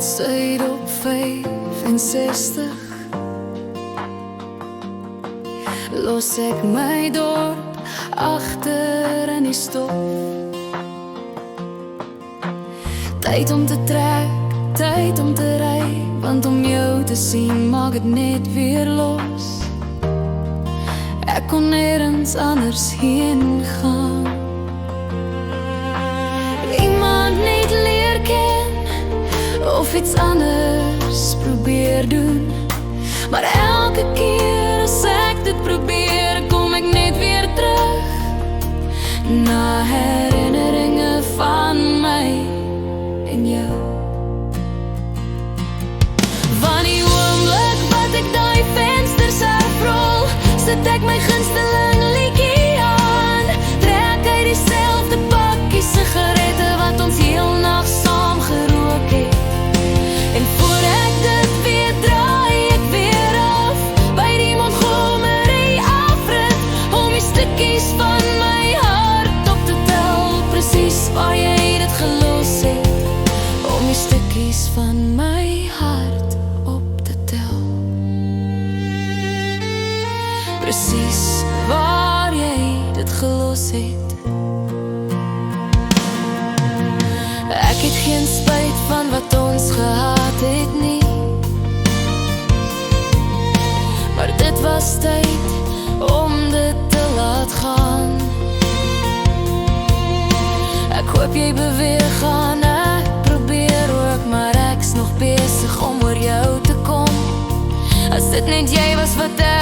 Suid op 65 los ek my dorp agter in die stof. Tyd om te trek, tyd om te ry, want om jou te sien maak het net weer los. Ek kon nêrens anders heen gaan. Iemand net leer ken of iets anders probeer doen, maar elke keer as ek dit probeer, kom ek net weer terug na herinneringe van my en jou. Van die oomblik wat ek daai vensters afrol, sit ek my gunsteling liedjie aan, trek uit dieselfde pakkie sigarette wat ons heel nag saam gerook het. En voor ek dit weer draai ek weer af by die Montgomery afrit, om die stukkies van my hart op te tel, presies waar jy dit gelos het, om die stukkies van my hart op te tel, presies waar jy dit gelos het. Ek het geen spyt van wat ons gehad het nie, maar dit was tyd om dit te laat gaan. Ek hoop jy beweeg aan, ek probeer ook, maar ek's nog besig om oor jou te kom. As dit net jy was wat ek